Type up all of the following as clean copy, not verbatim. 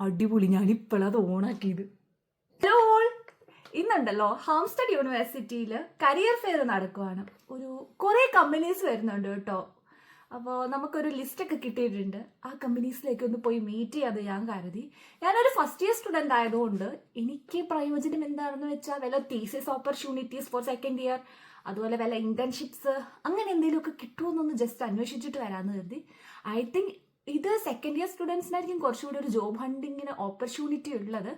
അടിപൊളി, ഞാനിപ്പോഴത് ഓണാക്കിയത്. Hello all, ഇന്നുണ്ടല്ലോ ഹാംസ്റ്റഡ് യൂണിവേഴ്സിറ്റിയിൽ career fair നടക്കുവാണ്. കുറേ കമ്പനീസ് വരുന്നുണ്ട് കേട്ടോ. അപ്പോൾ നമുക്കൊരു ലിസ്റ്റൊക്കെ കിട്ടിയിട്ടുണ്ട്. ആ കമ്പനീസിലേക്ക് ഒന്ന് പോയി മീറ്റ് ചെയ്യാതെ ഞാൻ കരുതി. ഞാനൊരു ഫസ്റ്റ് ഇയർ സ്റ്റുഡൻ്റ് ആയതുകൊണ്ട് എനിക്ക് പ്രയോജനം എന്താണെന്ന് വെച്ചാൽ വല്ല thesis opportunities for second year, അതുപോലെ വല്ല ഇന്റേൺഷിപ്സ് അങ്ങനെ എന്തെങ്കിലുമൊക്കെ കിട്ടുമോയെന്നൊന്ന് ജസ്റ്റ് അന്വേഷിച്ചിട്ട് വരാമെന്ന് കരുതി. ഐ തിങ്ക് ഇത് സെക്കൻഡ് ഇയർ സ്റ്റുഡൻസിനായിരിക്കും കുറച്ചുകൂടി ഒരു ജോബ് ഹണ്ടിങ്ങിന് ഓപ്പർച്യൂണിറ്റി ഉള്ളത്.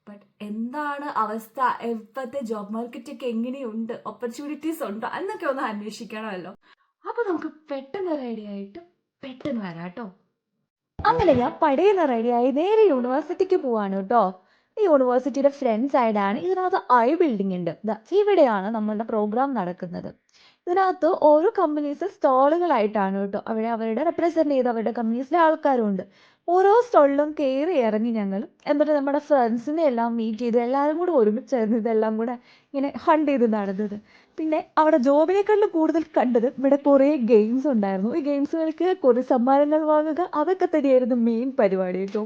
ബട്ട് എന്താണ് അവസ്ഥ, ഇപ്പോഴത്തെ ജോബ് മാർക്കറ്റൊക്കെ എങ്ങനെയുണ്ട്, ഓപ്പർച്യൂണിറ്റീസ് ഉണ്ടോ എന്നൊക്കെ ഒന്ന് അന്വേഷിക്കണമല്ലോ. അപ്പൊ നമുക്ക് പെട്ടെന്ന് റെഡി ആയിട്ട് പെട്ടെന്ന് വരാം കേട്ടോ. അങ്ങനെ ഞാൻ പടയുന്ന റെഡിയായി നേരെ യൂണിവേഴ്സിറ്റിക്ക് പോവാണ് കേട്ടോ. ഈ യൂണിവേഴ്സിറ്റിയുടെ ഫ്രണ്ട് സൈഡാണ്. ഇതിനകത്ത് ബിൽഡിംഗ് ഉണ്ട്. ഇവിടെയാണ് നമ്മളുടെ പ്രോഗ്രാം നടക്കുന്നത്. ഇതിനകത്ത് ഓരോ കമ്പനീസ് സ്റ്റോളുകളായിട്ടാണ് കേട്ടോ. അവിടെ അവരുടെ റെപ്രസെന്റ് ചെയ്ത് അവരുടെ കമ്പനീസിലെ ആൾക്കാരും ഉണ്ട്. ഓരോ സ്റ്റോളിലും കയറി ഇറങ്ങി ഞങ്ങൾ, എന്നിട്ട് നമ്മുടെ ഫ്രണ്ട്സിനെ എല്ലാം മീറ്റ് ചെയ്ത് എല്ലാവരും കൂടെ ഒരുമിച്ചായിരുന്നു ഇതെല്ലാം കൂടെ ഇങ്ങനെ ഹണ്ട് ചെയ്ത് നടന്നത്. പിന്നെ അവിടെ ജോബിനേക്കാളും കൂടുതൽ കണ്ടത് ഇവിടെ കുറേ ഗെയിംസ് ഉണ്ടായിരുന്നു. ഈ ഗെയിംസുകൾക്ക് കുറേ സമ്മാനങ്ങൾ വാങ്ങുക, അതൊക്കെ തന്നെയായിരുന്നു മെയിൻ പരിപാടി കേട്ടോ.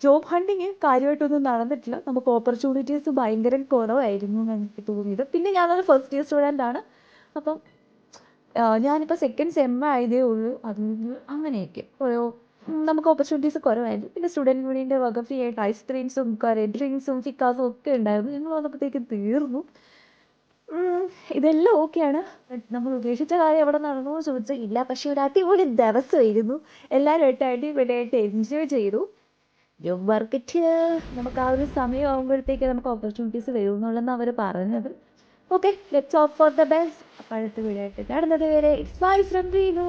ജോബ് ഹണ്ടിങ് കാര്യമായിട്ടൊന്നും നടന്നിട്ടില്ല. നമുക്ക് ഓപ്പർച്യൂണിറ്റീസ് ഭയങ്കര കുറവായിരുന്നു എനിക്ക് തോന്നിയത്. പിന്നെ ഞാനൊരു ഫസ്റ്റ് ഇയർ സ്റ്റുഡൻ്റ് ആണ്. അപ്പം ഞാനിപ്പോൾ സെക്കൻഡ് സെം ആയതേ ഉള്ളൂ. അതുകൊണ്ട് അങ്ങനെയൊക്കെ നമുക്ക് ഓപ്പർച്യൂണിറ്റീസ് കുറവായിരുന്നു. പിന്നെ സ്റ്റുഡൻറ്റ് യൂണിയൻ്റെ വക ഫ്രീ ആയിട്ട് ഐസ്ക്രീംസും ഡ്രിങ്ക്സും ഫിക്കാസും ഒക്കെ ഉണ്ടായിരുന്നു. ഞങ്ങൾ വന്നപ്പോഴത്തേക്ക് തീർന്നു. ഇതെല്ലാം ഓക്കെയാണ്. നമ്മൾ ഉദ്ദേശിച്ച കാര്യം എവിടെ നടന്നു ചോദിച്ചാൽ ഇല്ല. പക്ഷെ ഒരു അടിപൊളി ദിവസമായിരുന്നു. എല്ലാവരുമായിട്ട് അടിപൊളിയായിട്ട് എൻജോയ് ചെയ്തു. ജോബ് മാർക്കറ്റ് നമുക്ക് ആ ഒരു സമയം ആകുമ്പോഴത്തേക്ക് നമുക്ക് ഓപ്പർച്യൂണിറ്റീസ് വരും എന്നുള്ളതെന്ന് അവർ പറഞ്ഞത്. Okay, let's hope for the best. അപ്പോൾ അടുത്ത വീഡിയോ ആയിട്ട് കാണുന്നത് വരെ ഇറ്റ്സ് ബൈ ഫ്രം റീനു.